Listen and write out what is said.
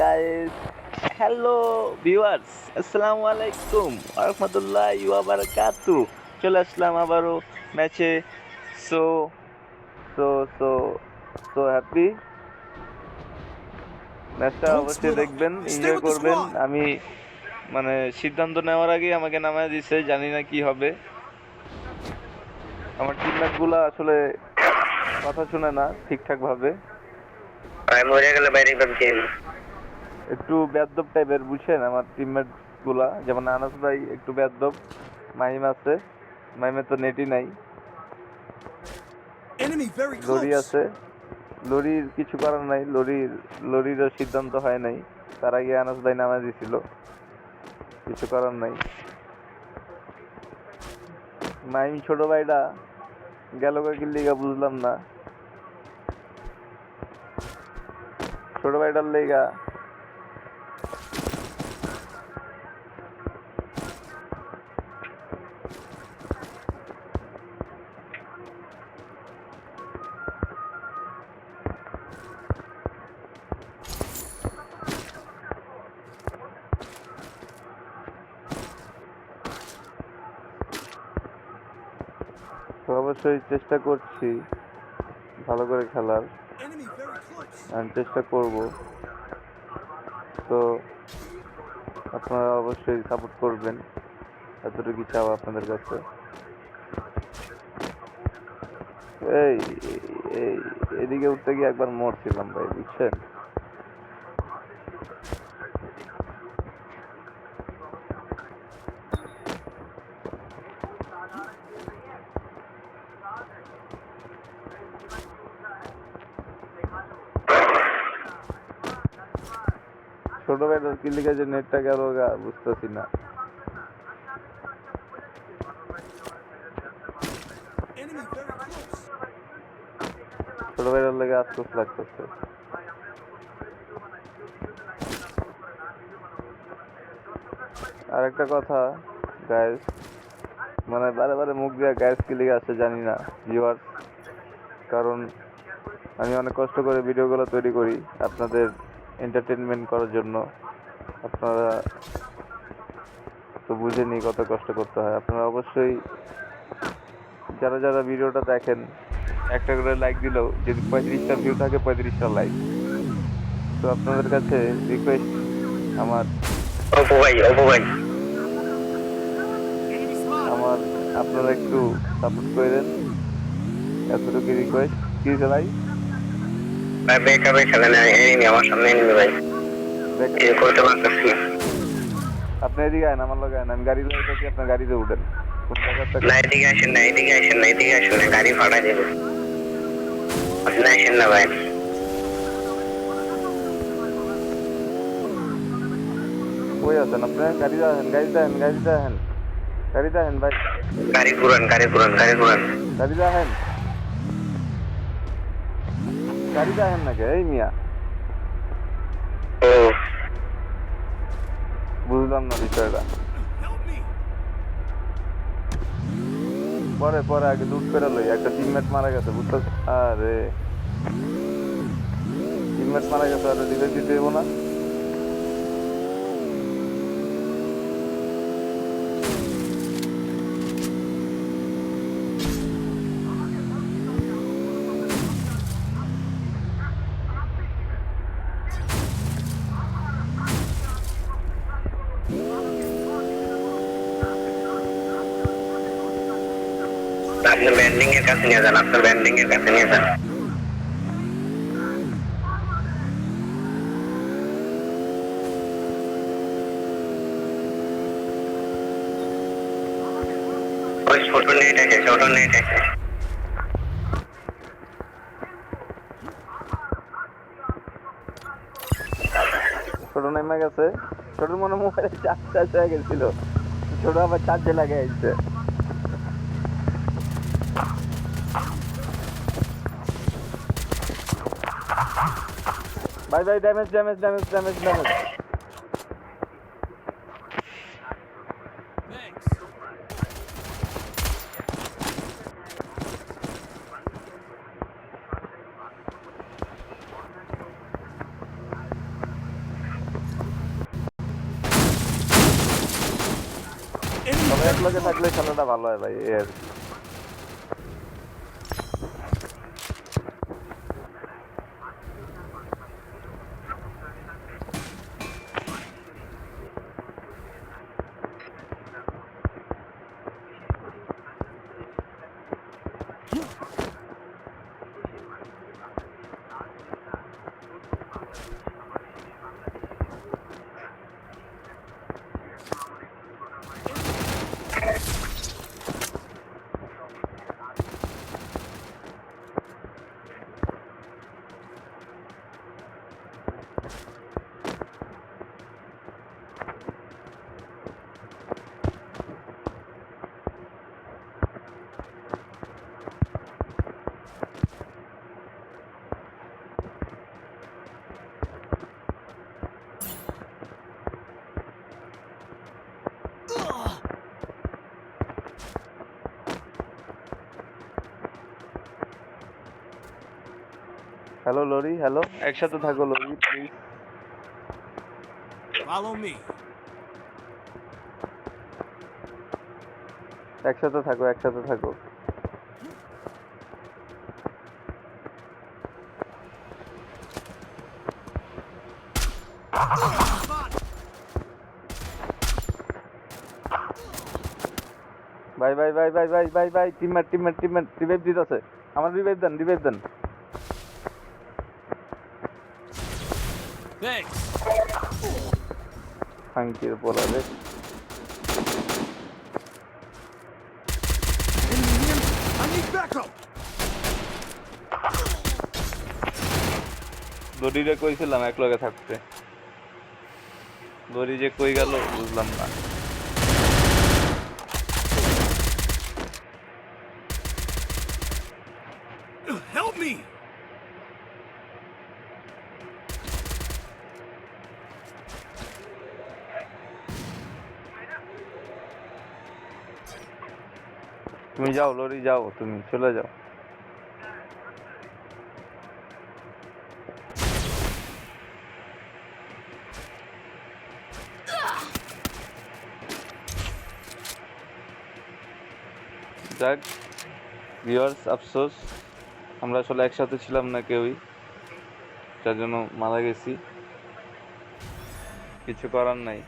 Guys, hello viewers, আসসালামু আলাইকুম আরহামতুল্লাহি ওয়া বারাকাতু। চলে আসলাম আবারও ম্যাচে। So so so so happy. ম্যাচটা Don't অবশ্যই split up. দেখবেন, Stay এনজয় with the করবেন। squad. আমি সিদ্ধান্ত নেওয়ার আগেই আমাকে নামায় দিছে, জানি না কি হবে। আমার টিমমেট গুলা আসলে কথা শুনে না ঠিকঠাক ভাবে, মরে গেলে বাইরে গেম। একটু বেয়াদব টাইপের, বুঝছেন? আমার টিমমেট গুলা যেমন আনাস ভাই একটু বেয়াদব, মাহিম আছে, মাহিমের তো নেটই নাই, Enemy very লরি close. আছে, লরির কিছু করার নাই, লরিরও সিদ্ধান্ত হয় নাই, তার আগে আনাস ভাই নামা দিছিল, কিছু করার নাই। মাহিম ছোট ভাইটা গেল কাকির লিগা বুঝলাম না, ছোট ভাইটার লেগা তো অবশ্যই চেষ্টা করছি ভালো করে খেলার, Enemy very close. আমি চেষ্টা করব। তো আপনারা অবশ্যই সাপোর্ট করবেন, এতটুকু চাও আপনাদের কাছে। এই এই এদিকে উঠতে গিয়ে একবার মরছিলাম ভাই, বুঝছেন? ছোট ভাইটার কি লিখে যে নেটটা গেল গা বুঝতেছি না। Enemy very close. ছোট ভাইটার লেগে আফসোস লাগতেছে। আর একটা কথা গাইস, বারে বারে মুখ দিয়ে গাইস কি লিখে আসে জানি না ভিউয়ার্স, কারণ আমি অনেক কষ্ট করে ভিডিওগুলো তৈরি করি আপনাদের এন্টারটেনমেন্ট করার জন্য। আপনারা তো বুঝেনি কত কষ্ট করতে হয়। আপনারা অবশ্যই যারা যারা ভিডিওটা দেখেন একটা করে লাইক দিলেও, যদি 35টা ভিউ থাকে 35টা লাইক। তো আপনাদের কাছে রিকোয়েস্ট আমার, অপু ভাই আমার আপনারা একটু সাপোর্ট করেন, এতটুকু রিকোয়েস্ট। কি ভাই? ভাই বেকআপে খেলেন, এনিমি আমার সামনে এনিমি ভাই, কিছু করতে পারতেছি না। আপনি এদিকে আয়েন, আমার লগে আয়েন, আমি গাড়ি লয়ে যাচ্ছি, আপনার গাড়িতে উঠেন। কোন জায়গা থেকে? না এদিকে আসেন না, গাড়ি ফাটা যাবে। আপনি আসেন না ভাই। কই আছেন আপনি? গাড়িতে আহেন, গাড়িতে আহেন, গাড়িতে আহেন, গাড়িতে আহেন ভাই, গাড়ি পুরান গাড়িতে আহেন, গাড়িতে আহেন নাকি? এই মিয়া, ও বুঝলাম না বিষয়টা। Help me. পরে পরে আগে লুট করে লই, একটা টিমমেট মারা গেছে, বুঝতে? আরে টিমমেট মারা গেছে, আর রিভাইভ দিতে দেবো না? আপনি ব্যান্ডিং এর কাছে নিয়ে যান, ওই ছোট নেট আছে। ছোট নেমে গেছে, ছোটর মনে মোবাইলে চার্জ হয়ে গেছিল, ছোট আবার চার্জে লাগাই আসছে। ভাই ভাই, damage damage damage damage damage. Thanks. একলগে থাকলে খেলাটা ভালো হয় ভাই, এই আর কি। হ্যালো লরি, হ্যালো, একসাথে থাকো লরি প্লিজ। Follow me. একসাথে থাকো, একসাথে থাকো। ভাই ভাই ভাই ভাই ভাই ভাই ভাই, টিমমেট টিমমেট টিমমেট রিভাইভ দিতেছে, আমার রিভাইভ দেন, রিভাইভ দেন। Thanks. ফাঙ্কির পোলা রে। Enemy here. I need backup. লরিরে কইছিলাম একলগে থাকতে, লরি যে কই গেল বুঝলাম না। Help me. তুমি যাও লরি, যাও, তুমি চলে যাও। যাক ভিউয়ার্স, আফসোস আমরা আসলে একসাথে ছিলাম না কেউই, যার জন্য মারা গেছি, কিছু করার নাই।